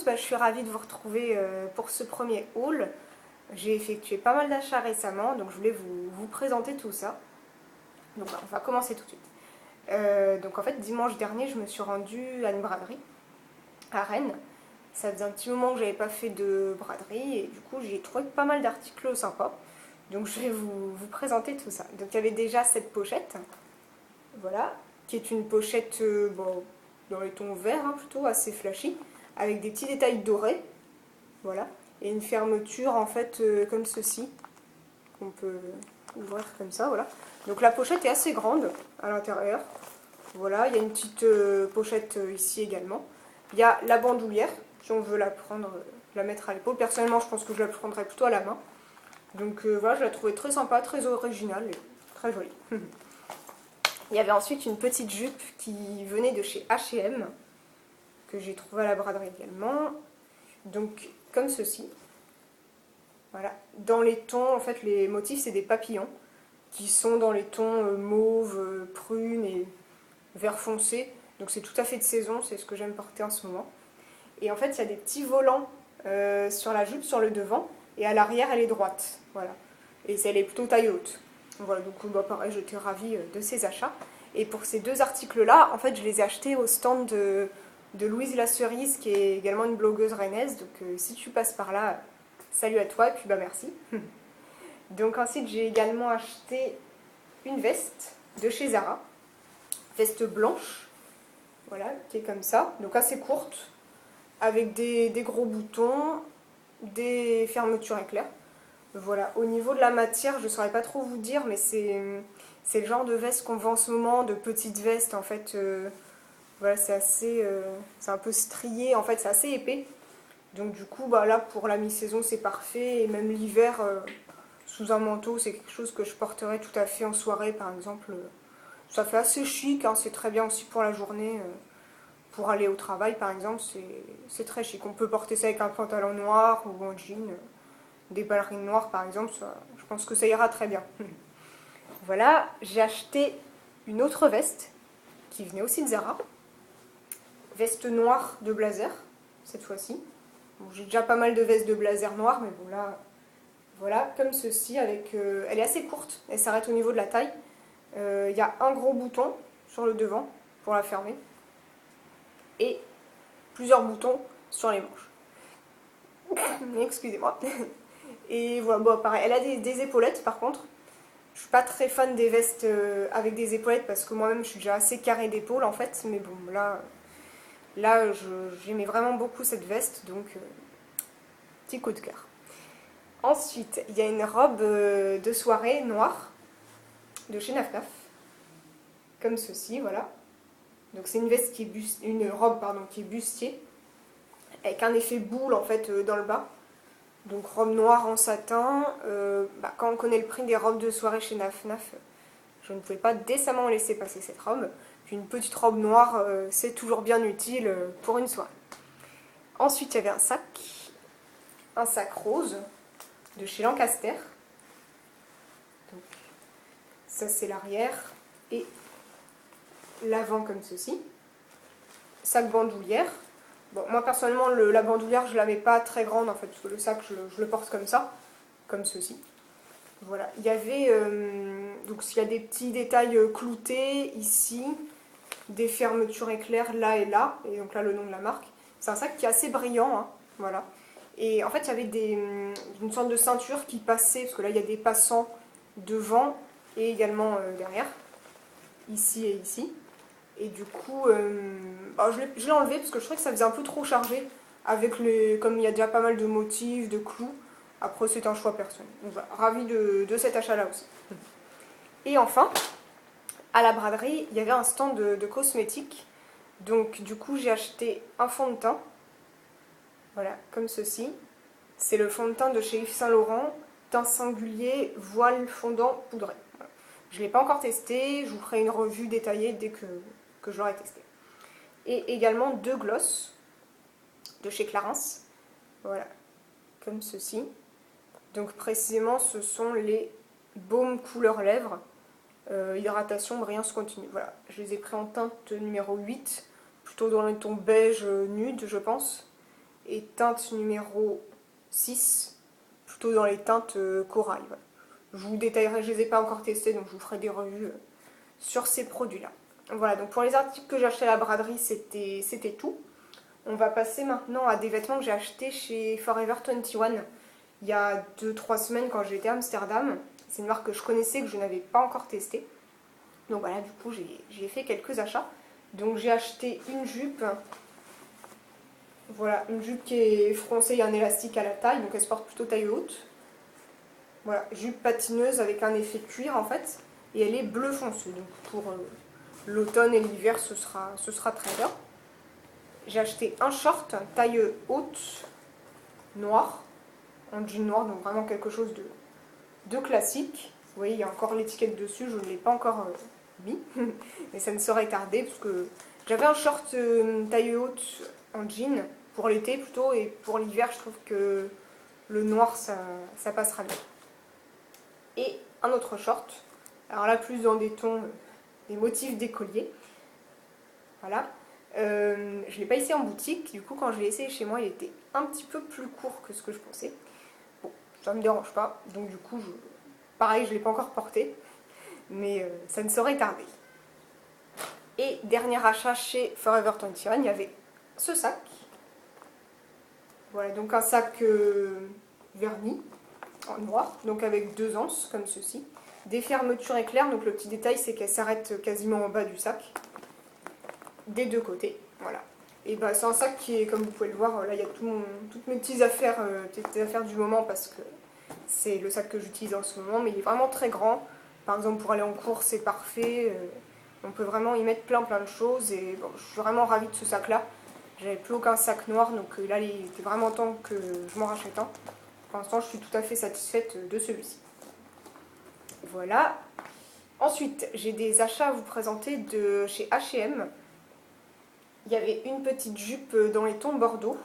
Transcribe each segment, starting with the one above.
tous, je suis ravie de vous retrouver pour ce premier haul. J'ai effectué pas mal d'achats récemment, donc je voulais vous présenter tout ça. Donc on va commencer tout de suite. Donc en fait, dimanche dernier, je me suis rendue à une braderie à Rennes. Ça faisait un petit moment que j'avais pas fait de braderie et du coup j'ai trouvé pas mal d'articles sympas. Donc je vais vous présenter tout ça. Donc il y avait déjà cette pochette, voilà, qui est une pochette dans les tons verts, plutôt assez flashy, avec des petits détails dorés, voilà, et une fermeture en fait comme ceci, qu'on peut ouvrir comme ça, voilà. Donc la pochette est assez grande à l'intérieur, voilà, il y a une petite pochette ici également. Il y a la bandoulière, si on veut la prendre, la mettre à l'épaule. Personnellement, je pense que je la prendrais plutôt à la main. Donc voilà, je la trouvais très sympa, très originale et très jolie. Il y avait ensuite une petite jupe qui venait de chez H&M, que j'ai trouvée à la braderie également. Donc comme ceci. Voilà. Dans les tons, en fait, les motifs, c'est des papillons qui sont dans les tons mauve, prune et vert foncé. Donc c'est tout à fait de saison, c'est ce que j'aime porter en ce moment. Et en fait, il y a des petits volants sur la jupe, sur le devant, et à l'arrière, elle est droite. Voilà. Et elle est plutôt taille haute. Voilà, donc pareil, j'étais ravie de ces achats. Et pour ces deux articles-là, en fait, je les ai achetés au stand de Louise la Cerise, qui est également une blogueuse rennaise. Donc si tu passes par là, salut à toi, et puis merci. Donc ensuite, j'ai également acheté une veste de chez Zara. Veste blanche, voilà, qui est comme ça, donc assez courte, avec des gros boutons, des fermetures éclairs. Voilà, au niveau de la matière, je ne saurais pas trop vous dire, mais c'est le genre de veste qu'on vend en ce moment, de petites vestes en fait. Voilà, c'est assez, c'est un peu strié, en fait, c'est assez épais. Donc du coup, là pour la mi-saison, c'est parfait. Et même l'hiver, sous un manteau, c'est quelque chose que je porterais tout à fait en soirée, par exemple. Ça fait assez chic, hein, c'est très bien aussi pour la journée. Pour aller au travail, par exemple, c'est très chic. On peut porter ça avec un pantalon noir ou un jean. Des ballerines noires, par exemple, je pense que ça ira très bien. Voilà, j'ai acheté une autre veste qui venait aussi de Zara. Veste noire de blazer, cette fois-ci. Bon, j'ai déjà pas mal de vestes de blazer noires, mais bon là, voilà, comme ceci. Elle est assez courte, elle s'arrête au niveau de la taille. Il y a un gros bouton sur le devant pour la fermer. Et plusieurs boutons sur les manches. Excusez-moi. Et voilà, pareil, elle a des épaulettes par contre. Je suis pas très fan des vestes avec des épaulettes parce que moi-même je suis déjà assez carré d'épaule en fait. Mais bon, là j'aimais vraiment beaucoup cette veste, donc petit coup de cœur. Ensuite, il y a une robe de soirée noire de chez Naf Naf, comme ceci, voilà. Donc c'est une veste qui est une robe pardon qui est bustier, avec un effet boule en fait dans le bas. Donc robe noire en satin. Quand on connaît le prix des robes de soirée chez Naf Naf, je ne pouvais pas décemment laisser passer cette robe. Puis une petite robe noire, c'est toujours bien utile pour une soirée. Ensuite, il y avait un sac rose de chez Lancaster. Donc, ça c'est l'arrière et l'avant comme ceci. Sac bandoulière. Bon, moi personnellement, la bandoulière, je la mets pas très grande en fait, parce que le sac, je le porte comme ça, comme ceci. Voilà, il y avait, donc il y a des petits détails cloutés ici, des fermetures éclairs là et là, et donc là le nom de la marque. C'est un sac qui est assez brillant, hein, voilà. Et en fait, il y avait une sorte de ceinture qui passait, parce que là il y a des passants devant et également derrière, ici et ici. Et du coup, je l'ai enlevé parce que je trouvais que ça faisait un peu trop chargé, comme il y a déjà pas mal de motifs, de clous. Après, c'est un choix personnel. Donc voilà, ravie de cet achat-là aussi. Et enfin, à la braderie, il y avait un stand de cosmétiques. Donc du coup, j'ai acheté un fond de teint. Voilà, comme ceci. C'est le fond de teint de chez Yves Saint Laurent, teint singulier, voile fondant poudré. Voilà. Je ne l'ai pas encore testé, je vous ferai une revue détaillée dès que je l'aurai testé. Et également deux glosses de chez Clarins. Voilà, comme ceci. Donc précisément, ce sont les baumes couleur lèvres, hydratation, brillance continue. Voilà, je les ai pris en teinte numéro 8, plutôt dans le ton beige nude, je pense. et teinte numéro 6, plutôt dans les teintes corail. Voilà. Je vous détaillerai, je ne les ai pas encore testés, donc je vous ferai des revues sur ces produits-là. Voilà, donc pour les articles que j'ai achetés à la braderie, c'était tout. On va passer maintenant à des vêtements que j'ai achetés chez Forever 21 il y a 2-3 semaines quand j'étais à Amsterdam. C'est une marque que je connaissais, que je n'avais pas encore testée. Donc voilà, du coup, j'ai fait quelques achats. Donc j'ai acheté une jupe. Voilà, une jupe qui est froncée, il y a un élastique à la taille, donc elle se porte plutôt taille haute. Voilà, jupe patineuse avec un effet cuir en fait. Et elle est bleu foncé, donc pour l'automne et l'hiver, ce sera très bien. J'ai acheté un short taille haute, noir, en jean noir, donc vraiment quelque chose de classique. Vous voyez, il y a encore l'étiquette dessus, je ne l'ai pas encore mis, mais ça ne saurait tarder, parce que j'avais un short taille haute en jean, pour l'été plutôt, et pour l'hiver, je trouve que le noir, ça passera bien. Et un autre short, alors là, plus dans des tons, des motifs d'écolier. Voilà. Je ne l'ai pas essayé en boutique, du coup quand je l'ai essayé chez moi il était un petit peu plus court que ce que je pensais. Bon, ça ne me dérange pas, donc du coup, pareil, je ne l'ai pas encore porté, mais ça ne saurait tarder. Et dernier achat chez Forever 21, il y avait ce sac. Voilà, donc un sac verni, en noir, donc avec 2 anses comme ceci. Des fermetures éclairs, donc le petit détail c'est qu'elles s'arrêtent quasiment en bas du sac. Des deux côtés, voilà. Et ben c'est un sac qui est, comme vous pouvez le voir, là il y a toutes mes petites affaires du moment parce que c'est le sac que j'utilise en ce moment, mais il est vraiment très grand. Par exemple pour aller en cours c'est parfait, on peut vraiment y mettre plein de choses et bon, je suis vraiment ravie de ce sac là. J'avais plus aucun sac noir donc là il était vraiment temps que je m'en rachète un. Pour l'instant je suis tout à fait satisfaite de celui-ci. Voilà. Ensuite j'ai des achats à vous présenter de chez H&M. Il y avait une petite jupe dans les tons bordeaux.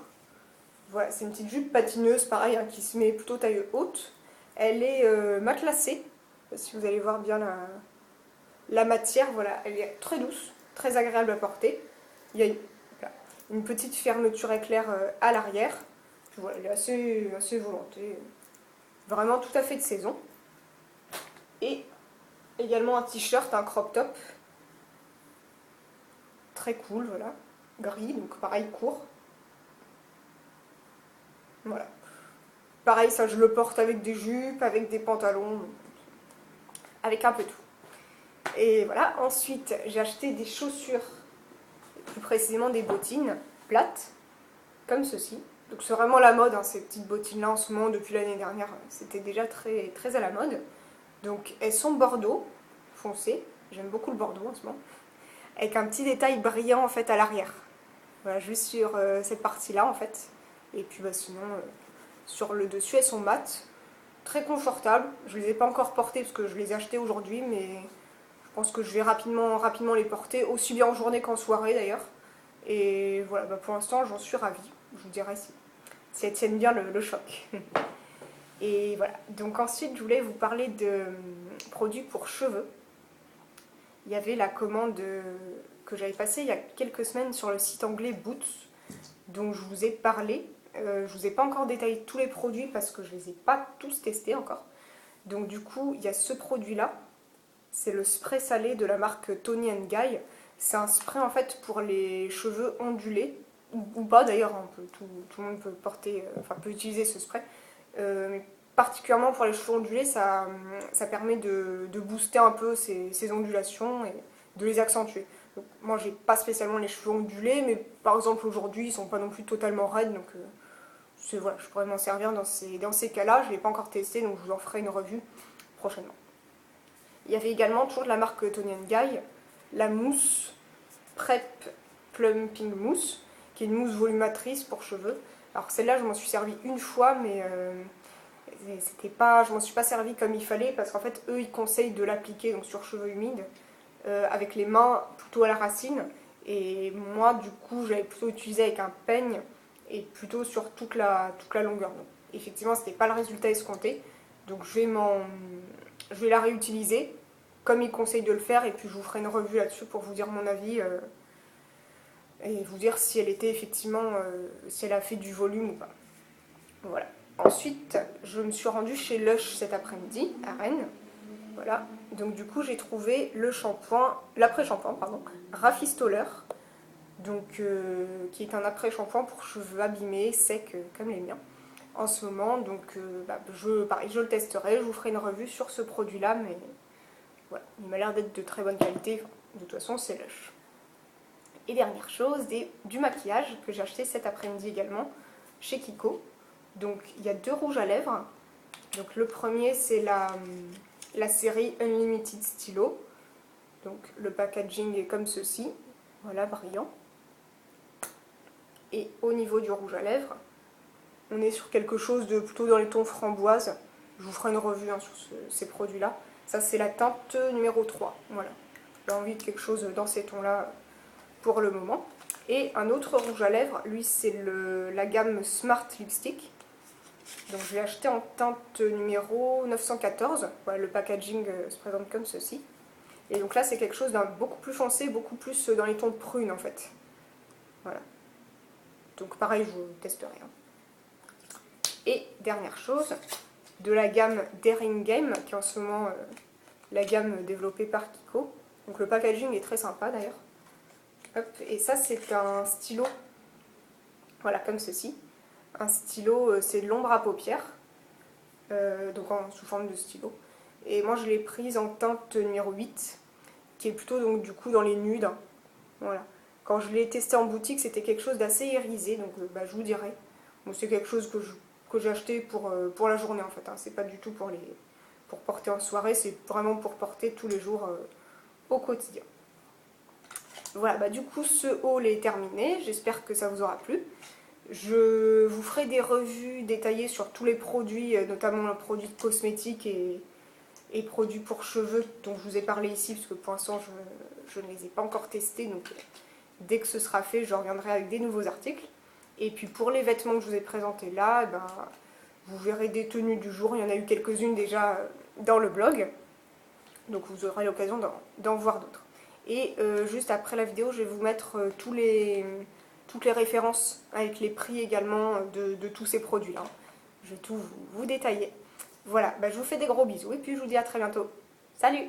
Voilà, c'est une petite jupe patineuse, pareil, hein, qui se met plutôt taille haute. Elle est matelassée, si vous allez voir bien la matière, voilà, elle est très douce, très agréable à porter. Il y a une petite fermeture éclair à l'arrière. Voilà, elle est assez volonté, vraiment tout à fait de saison. Et également un t-shirt, un crop top, très cool, voilà, gris, donc pareil court. Voilà. Pareil, ça je le porte avec des jupes, avec des pantalons, avec un peu tout. Et voilà, ensuite j'ai acheté des chaussures, plus précisément des bottines plates, comme ceci. Donc c'est vraiment la mode, hein, ces petites bottines-là en ce moment, depuis l'année dernière, c'était déjà très à la mode. Donc elles sont bordeaux, foncé, j'aime beaucoup le bordeaux en ce moment, avec un petit détail brillant en fait à l'arrière. Voilà, juste sur cette partie-là en fait. Et puis bah, sinon, sur le dessus, elles sont mates, très confortables. Je ne les ai pas encore portées parce que je les ai achetées aujourd'hui, mais je pense que je vais rapidement les porter, aussi bien en journée qu'en soirée d'ailleurs. Et voilà, bah pour l'instant, j'en suis ravie. Je vous dirai si elles tiennent bien le choc. Et voilà, donc ensuite, je voulais vous parler de produits pour cheveux. Il y avait la commande que j'avais passée il y a quelques semaines sur le site anglais Boots, dont je vous ai parlé. Je ne vous ai pas encore détaillé tous les produits parce que je ne les ai pas tous testés encore. Donc du coup, il y a ce produit-là. C'est le spray salé de la marque Toni & Guy. C'est un spray en fait pour les cheveux ondulés, ou pas d'ailleurs, hein, tout le monde peut porter, peut utiliser ce spray. Mais particulièrement pour les cheveux ondulés, ça permet de booster un peu ces ondulations et de les accentuer. Donc, moi, j'ai pas spécialement les cheveux ondulés, mais par exemple aujourd'hui, ils sont pas non plus totalement raides, donc voilà, je pourrais m'en servir dans ces cas-là. Je l'ai pas encore testé, donc je vous en ferai une revue prochainement. Il y avait également toujours de la marque Toni & Guy, la mousse Prep Plumping Mousse, qui est une mousse volumatrice pour cheveux. Alors celle-là, je m'en suis servi une fois, mais je m'en suis pas servi comme il fallait, parce qu'en fait, eux, ils conseillent de l'appliquer donc sur cheveux humides, avec les mains plutôt à la racine. Et moi, du coup, j'avais plutôt utilisé avec un peigne, et plutôt sur toute la longueur. Donc, effectivement, ce n'était pas le résultat escompté. Donc je vais la réutiliser, comme ils conseillent de le faire, et puis je vous ferai une revue là-dessus pour vous dire mon avis et vous dire si elle était effectivement, si elle a fait du volume ou pas. Voilà. Ensuite, je me suis rendue chez Lush cet après-midi, à Rennes. Voilà. Donc du coup, j'ai trouvé le shampoing, l'après-shampoing, pardon, Rafistoler. Donc, qui est un après-shampoing pour cheveux abîmés, secs, comme les miens. En ce moment, donc pareil, je le testerai, je vous ferai une revue sur ce produit-là, mais voilà, il m'a l'air d'être de très bonne qualité. Enfin, de toute façon, c'est Lush. Et dernière chose, du maquillage que j'ai acheté cet après-midi également chez Kiko. Donc il y a 2 rouges à lèvres. Donc le premier c'est la série Unlimited Stylo. Donc le packaging est comme ceci. Voilà, brillant. Et au niveau du rouge à lèvres, on est sur quelque chose de plutôt dans les tons framboise. Je vous ferai une revue sur ces produits-là. Ça c'est la teinte numéro 3. Voilà. J'ai envie de quelque chose dans ces tons-là pour le moment. Et un autre rouge à lèvres, lui c'est la gamme Smart Lipstick. Donc je l'ai acheté en teinte numéro 914. Voilà, le packaging se présente comme ceci. Et donc là c'est quelque chose d'un beaucoup plus foncé, beaucoup plus dans les tons prunes en fait. Voilà. Donc pareil, je vous testerai. Et dernière chose, de la gamme Daring Game, qui est en ce moment la gamme développée par Kiko. Donc le packaging est très sympa d'ailleurs. Et ça c'est un stylo, voilà, comme ceci. Un stylo, c'est de l'ombre à paupières, donc sous forme de stylo. Et moi je l'ai prise en teinte numéro 8, qui est plutôt donc du coup dans les nudes. Voilà. Quand je l'ai testé en boutique, c'était quelque chose d'assez irisé, donc je vous dirai. Bon, c'est quelque chose que j'ai acheté pour la journée en fait. Hein. C'est pas du tout pour porter en soirée, c'est vraiment pour porter tous les jours au quotidien. Voilà, du coup ce haul est terminé, j'espère que ça vous aura plu. Je vous ferai des revues détaillées sur tous les produits, notamment les produits cosmétiques et produits pour cheveux dont je vous ai parlé ici, parce que pour l'instant je ne les ai pas encore testés, donc dès que ce sera fait, je reviendrai avec des nouveaux articles. Et puis pour les vêtements que je vous ai présentés là, vous verrez des tenues du jour, il y en a eu quelques-unes déjà dans le blog, donc vous aurez l'occasion d'en voir d'autres. Et juste après la vidéo, je vais vous mettre toutes les références avec les prix également de tous ces produits-là. Je vais tout vous détailler. Voilà, je vous fais des gros bisous et puis je vous dis à très bientôt. Salut!